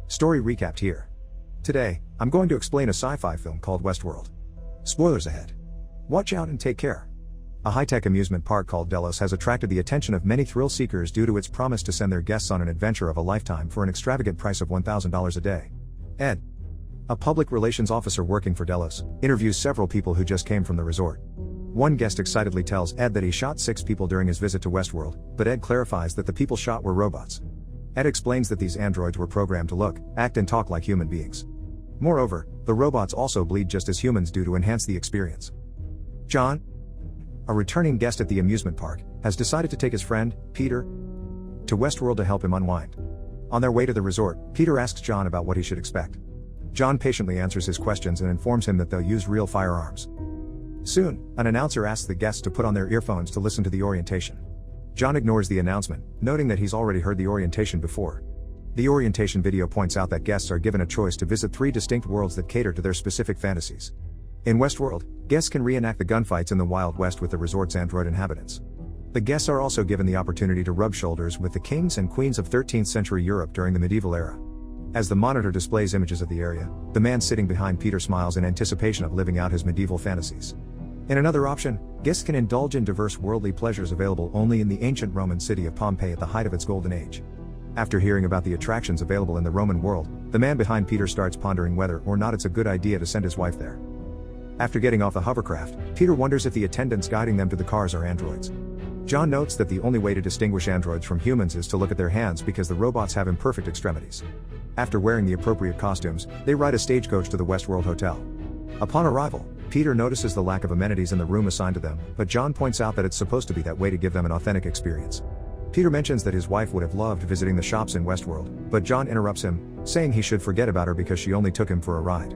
Story recapped here. Today, I'm going to explain a sci-fi film called Westworld. Spoilers ahead. Watch out and take care. A high-tech amusement park called Delos has attracted the attention of many thrill seekers due to its promise to send their guests on an adventure of a lifetime for an extravagant price of $1,000 a day. Ed, a public relations officer working for Delos, interviews several people who just came from the resort. One guest excitedly tells Ed that he shot 6 people during his visit to Westworld, but Ed clarifies that the people shot were robots. Ed explains that these androids were programmed to look, act and talk like human beings. Moreover, the robots also bleed just as humans do to enhance the experience. John, a returning guest at the amusement park, has decided to take his friend, Peter, to Westworld to help him unwind. On their way to the resort, Peter asks John about what he should expect. John patiently answers his questions and informs him that they'll use real firearms. Soon, an announcer asks the guests to put on their earphones to listen to the orientation. John ignores the announcement, noting that he's already heard the orientation before. The orientation video points out that guests are given a choice to visit 3 distinct worlds that cater to their specific fantasies. In Westworld, guests can reenact the gunfights in the Wild West with the resort's android inhabitants. The guests are also given the opportunity to rub shoulders with the kings and queens of 13th century Europe during the medieval era. As the monitor displays images of the area, the man sitting behind Peter smiles in anticipation of living out his medieval fantasies. In another option, guests can indulge in diverse worldly pleasures available only in the ancient Roman city of Pompeii at the height of its golden age. After hearing about the attractions available in the Roman world, the man behind Peter starts pondering whether or not it's a good idea to send his wife there. After getting off the hovercraft, Peter wonders if the attendants guiding them to the cars are androids. John notes that the only way to distinguish androids from humans is to look at their hands because the robots have imperfect extremities. After wearing the appropriate costumes, they ride a stagecoach to the Westworld Hotel. Upon arrival, Peter notices the lack of amenities in the room assigned to them, but John points out that it's supposed to be that way to give them an authentic experience. Peter mentions that his wife would have loved visiting the shops in Westworld, but John interrupts him, saying he should forget about her because she only took him for a ride.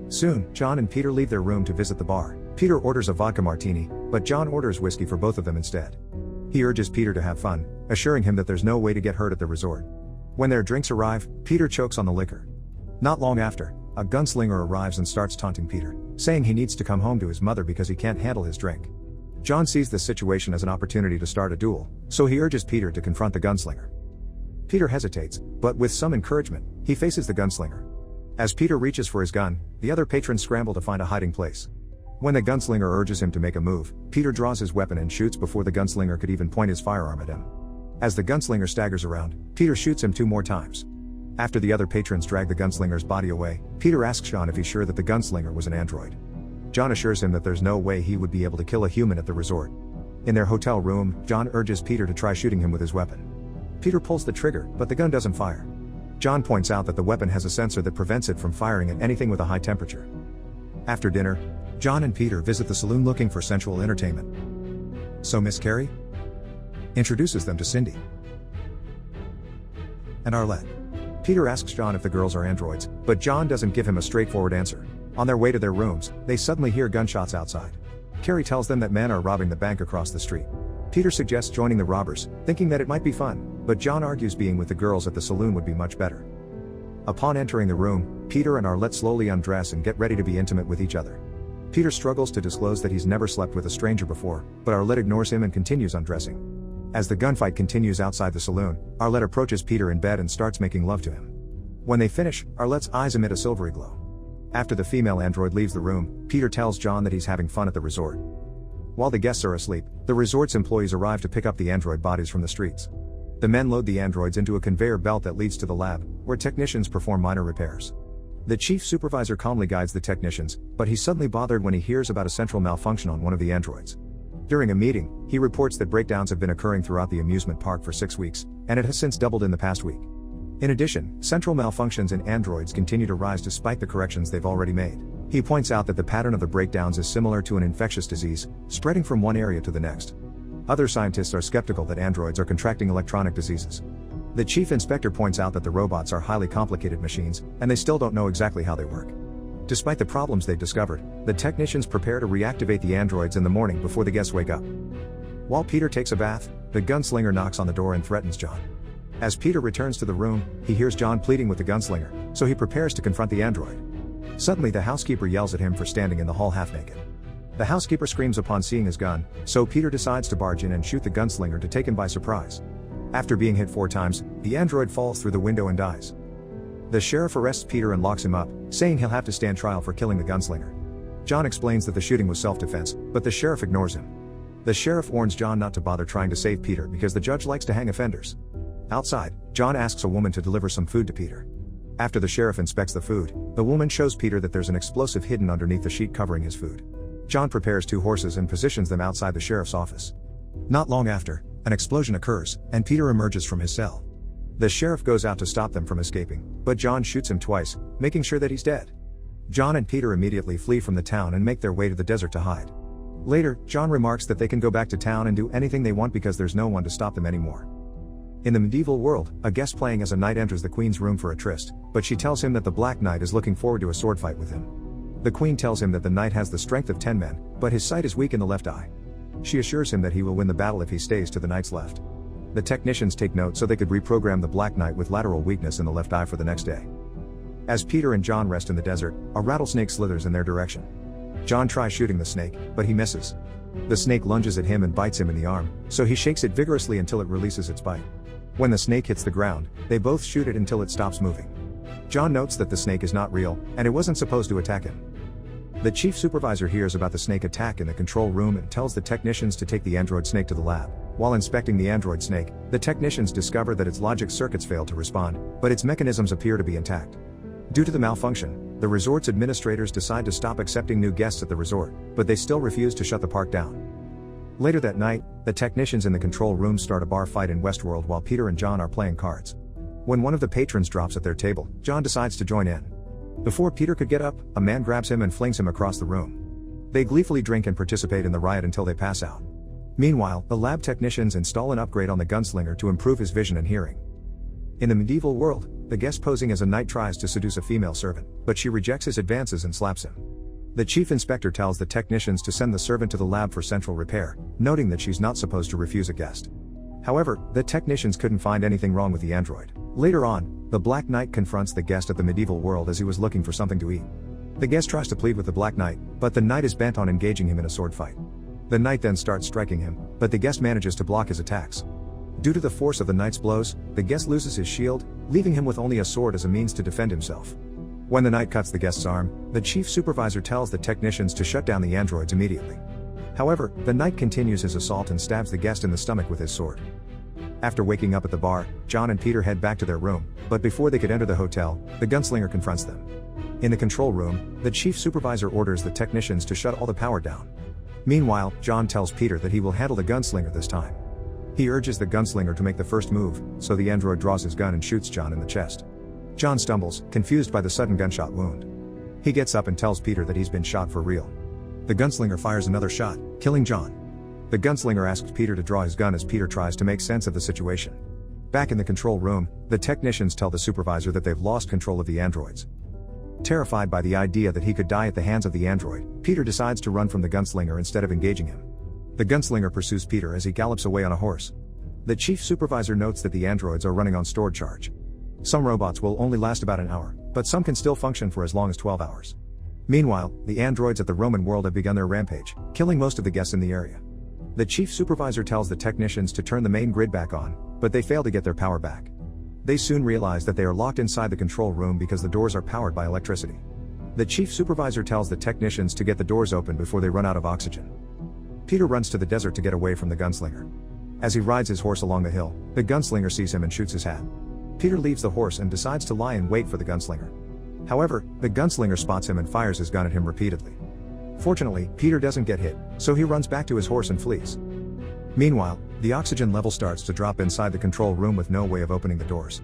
Soon, John and Peter leave their room to visit the bar. Peter orders a vodka martini, but John orders whiskey for both of them instead. He urges Peter to have fun, assuring him that there's no way to get hurt at the resort. When their drinks arrive, Peter chokes on the liquor. Not long after, a gunslinger arrives and starts taunting Peter, saying he needs to come home to his mother because he can't handle his drink. John sees this situation as an opportunity to start a duel, so he urges Peter to confront the gunslinger. Peter hesitates, but with some encouragement, he faces the gunslinger. As Peter reaches for his gun, the other patrons scramble to find a hiding place. When the gunslinger urges him to make a move, Peter draws his weapon and shoots before the gunslinger could even point his firearm at him. As the gunslinger staggers around, Peter shoots him 2 more times. After the other patrons drag the gunslinger's body away, Peter asks John if he's sure that the gunslinger was an android. John assures him that there's no way he would be able to kill a human at the resort. In their hotel room, John urges Peter to try shooting him with his weapon. Peter pulls the trigger, but the gun doesn't fire. John points out that the weapon has a sensor that prevents it from firing at anything with a high temperature. After dinner, John and Peter visit the saloon looking for sensual entertainment. So Miss Carey introduces them to Cindy and Arlette. Peter asks John if the girls are androids, but John doesn't give him a straightforward answer. On their way to their rooms, they suddenly hear gunshots outside. Carrie tells them that men are robbing the bank across the street. Peter suggests joining the robbers, thinking that it might be fun, but John argues being with the girls at the saloon would be much better. Upon entering the room, Peter and Arlette slowly undress and get ready to be intimate with each other. Peter struggles to disclose that he's never slept with a stranger before, but Arlette ignores him and continues undressing. As the gunfight continues outside the saloon, Arlette approaches Peter in bed and starts making love to him. When they finish, Arlette's eyes emit a silvery glow. After the female android leaves the room, Peter tells John that he's having fun at the resort. While the guests are asleep, the resort's employees arrive to pick up the android bodies from the streets. The men load the androids into a conveyor belt that leads to the lab, where technicians perform minor repairs. The chief supervisor calmly guides the technicians, but he's suddenly bothered when he hears about a central malfunction on one of the androids. During a meeting, he reports that breakdowns have been occurring throughout the amusement park for 6 weeks, and it has since doubled in the past week. In addition, central malfunctions in androids continue to rise despite the corrections they've already made. He points out that the pattern of the breakdowns is similar to an infectious disease, spreading from one area to the next. Other scientists are skeptical that androids are contracting electronic diseases. The chief inspector points out that the robots are highly complicated machines, and they still don't know exactly how they work. Despite the problems they've discovered, the technicians prepare to reactivate the androids in the morning before the guests wake up. While Peter takes a bath, the gunslinger knocks on the door and threatens John. As Peter returns to the room, he hears John pleading with the gunslinger, so he prepares to confront the android. Suddenly the housekeeper yells at him for standing in the hall half-naked. The housekeeper screams upon seeing his gun, so Peter decides to barge in and shoot the gunslinger to take him by surprise. After being hit 4 times, the android falls through the window and dies. The sheriff arrests Peter and locks him up, saying he'll have to stand trial for killing the gunslinger. John explains that the shooting was self-defense, but the sheriff ignores him. The sheriff warns John not to bother trying to save Peter because the judge likes to hang offenders. Outside, John asks a woman to deliver some food to Peter. After the sheriff inspects the food, the woman shows Peter that there's an explosive hidden underneath the sheet covering his food. John prepares 2 horses and positions them outside the sheriff's office. Not long after, an explosion occurs, and Peter emerges from his cell. The sheriff goes out to stop them from escaping, but John shoots him twice, making sure that he's dead. John and Peter immediately flee from the town and make their way to the desert to hide. Later, John remarks that they can go back to town and do anything they want because there's no one to stop them anymore. In the medieval world, a guest playing as a knight enters the queen's room for a tryst, but she tells him that the Black Knight is looking forward to a sword fight with him. The queen tells him that the knight has the strength of 10 men, but his sight is weak in the left eye. She assures him that he will win the battle if he stays to the knight's left. The technicians take note so they could reprogram the Black Knight with lateral weakness in the left eye for the next day. As Peter and John rest in the desert, a rattlesnake slithers in their direction. John tries shooting the snake, but he misses. The snake lunges at him and bites him in the arm, so he shakes it vigorously until it releases its bite. When the snake hits the ground, they both shoot it until it stops moving. John notes that the snake is not real, and it wasn't supposed to attack him. The chief supervisor hears about the snake attack in the control room and tells the technicians to take the android snake to the lab. While inspecting the android snake, the technicians discover that its logic circuits fail to respond, but its mechanisms appear to be intact. Due to the malfunction, the resort's administrators decide to stop accepting new guests at the resort, but they still refuse to shut the park down. Later that night, the technicians in the control room start a bar fight in Westworld while Peter and John are playing cards. When one of the patrons drops at their table, John decides to join in. Before Peter could get up, a man grabs him and flings him across the room. They gleefully drink and participate in the riot until they pass out. Meanwhile, the lab technicians install an upgrade on the gunslinger to improve his vision and hearing. In the medieval world, the guest posing as a knight tries to seduce a female servant, but she rejects his advances and slaps him. The chief inspector tells the technicians to send the servant to the lab for central repair, noting that she's not supposed to refuse a guest. However, the technicians couldn't find anything wrong with the android. Later on, the Black Knight confronts the guest at the medieval world as he was looking for something to eat. The guest tries to plead with the Black Knight, but the knight is bent on engaging him in a sword fight. The knight then starts striking him, but the guest manages to block his attacks. Due to the force of the knight's blows, the guest loses his shield, leaving him with only a sword as a means to defend himself. When the knight cuts the guest's arm, the chief supervisor tells the technicians to shut down the androids immediately. However, the knight continues his assault and stabs the guest in the stomach with his sword. After waking up at the bar, John and Peter head back to their room, but before they could enter the hotel, the gunslinger confronts them. In the control room, the chief supervisor orders the technicians to shut all the power down. Meanwhile, John tells Peter that he will handle the gunslinger this time. He urges the gunslinger to make the first move, so the android draws his gun and shoots John in the chest. John stumbles, confused by the sudden gunshot wound. He gets up and tells Peter that he's been shot for real. The gunslinger fires another shot, killing John. The gunslinger asks Peter to draw his gun as Peter tries to make sense of the situation. Back in the control room, the technicians tell the supervisor that they've lost control of the androids. Terrified by the idea that he could die at the hands of the android, Peter decides to run from the gunslinger instead of engaging him. The gunslinger pursues Peter as he gallops away on a horse. The chief supervisor notes that the androids are running on stored charge. Some robots will only last about an hour, but some can still function for as long as 12 hours. Meanwhile, the androids at the Roman world have begun their rampage, killing most of the guests in the area. The chief supervisor tells the technicians to turn the main grid back on, but they fail to get their power back. They soon realize that they are locked inside the control room because the doors are powered by electricity. The chief supervisor tells the technicians to get the doors open before they run out of oxygen. Peter runs to the desert to get away from the gunslinger. As he rides his horse along the hill, the gunslinger sees him and shoots his hat. Peter leaves the horse and decides to lie in wait for the gunslinger. However, the gunslinger spots him and fires his gun at him repeatedly. Fortunately, Peter doesn't get hit, so he runs back to his horse and flees. Meanwhile, the oxygen level starts to drop inside the control room with no way of opening the doors.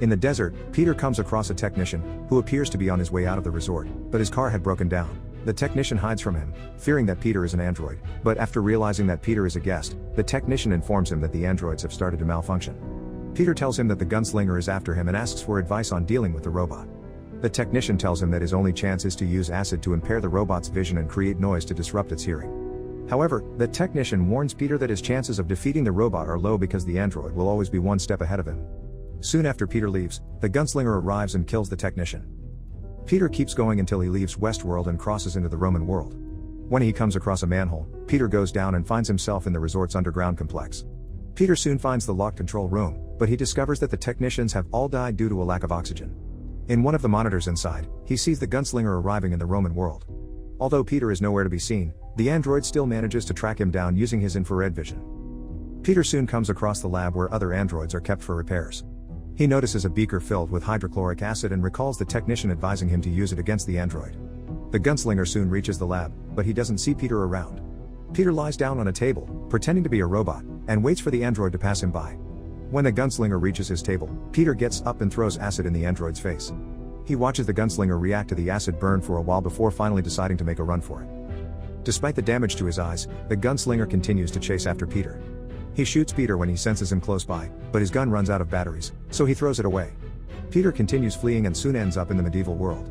In the desert, Peter comes across a technician, who appears to be on his way out of the resort, but his car had broken down. The technician hides from him, fearing that Peter is an android, but after realizing that Peter is a guest, the technician informs him that the androids have started to malfunction. Peter tells him that the gunslinger is after him and asks for advice on dealing with the robot. The technician tells him that his only chance is to use acid to impair the robot's vision and create noise to disrupt its hearing. However, the technician warns Peter that his chances of defeating the robot are low because the android will always be one step ahead of him. Soon after Peter leaves, the gunslinger arrives and kills the technician. Peter keeps going until he leaves Westworld and crosses into the Roman world. When he comes across a manhole, Peter goes down and finds himself in the resort's underground complex. Peter soon finds the locked control room, but he discovers that the technicians have all died due to a lack of oxygen. In one of the monitors inside, he sees the gunslinger arriving in the Roman world. Although Peter is nowhere to be seen, the android still manages to track him down using his infrared vision. Peter soon comes across the lab where other androids are kept for repairs. He notices a beaker filled with hydrochloric acid and recalls the technician advising him to use it against the android. The gunslinger soon reaches the lab, but he doesn't see Peter around. Peter lies down on a table, pretending to be a robot, and waits for the android to pass him by. When the gunslinger reaches his table, Peter gets up and throws acid in the android's face. He watches the gunslinger react to the acid burn for a while before finally deciding to make a run for it. Despite the damage to his eyes, the gunslinger continues to chase after Peter. He shoots Peter when he senses him close by, but his gun runs out of batteries, so he throws it away. Peter continues fleeing and soon ends up in the medieval world.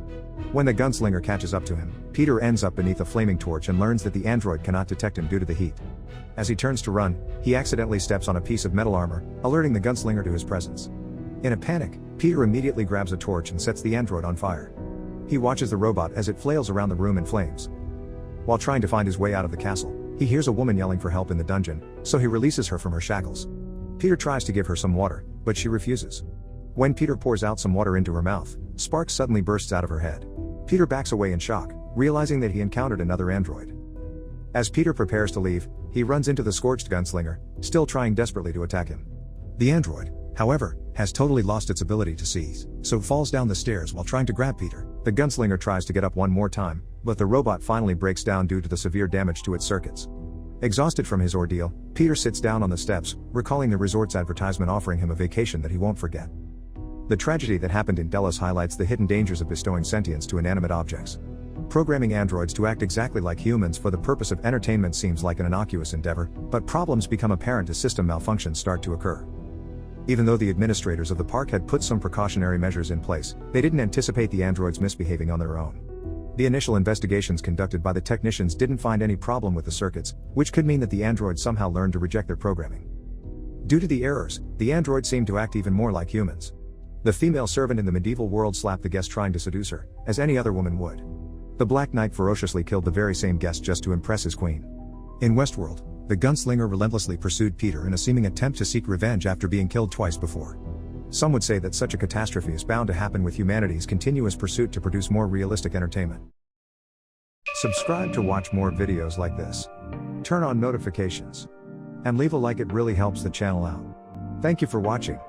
When the gunslinger catches up to him, Peter ends up beneath a flaming torch and learns that the android cannot detect him due to the heat. As he turns to run, he accidentally steps on a piece of metal armor, alerting the gunslinger to his presence. In a panic, Peter immediately grabs a torch and sets the android on fire. He watches the robot as it flails around the room in flames. While trying to find his way out of the castle, he hears a woman yelling for help in the dungeon, so he releases her from her shackles. Peter tries to give her some water, but she refuses. When Peter pours out some water into her mouth, sparks suddenly bursts out of her head. Peter backs away in shock, realizing that he encountered another android. As Peter prepares to leave, he runs into the scorched gunslinger, still trying desperately to attack him. The android, however, has totally lost its ability to see, so falls down the stairs while trying to grab Peter. The gunslinger tries to get up one more time, but the robot finally breaks down due to the severe damage to its circuits. Exhausted from his ordeal, Peter sits down on the steps, recalling the resort's advertisement offering him a vacation that he won't forget. The tragedy that happened in Delos highlights the hidden dangers of bestowing sentience to inanimate objects. Programming androids to act exactly like humans for the purpose of entertainment seems like an innocuous endeavor, but problems become apparent as system malfunctions start to occur. Even though the administrators of the park had put some precautionary measures in place, they didn't anticipate the androids misbehaving on their own. The initial investigations conducted by the technicians didn't find any problem with the circuits, which could mean that the androids somehow learned to reject their programming. Due to the errors, the androids seemed to act even more like humans. The female servant in the medieval world slapped the guest trying to seduce her, as any other woman would. The Black Knight ferociously killed the very same guest just to impress his queen. In Westworld, the gunslinger relentlessly pursued Peter in a seeming attempt to seek revenge after being killed twice before. Some would say that such a catastrophe is bound to happen with humanity's continuous pursuit to produce more realistic entertainment. Subscribe to watch more videos like this. Turn on notifications. And leave a like, it really helps the channel out. Thank you for watching.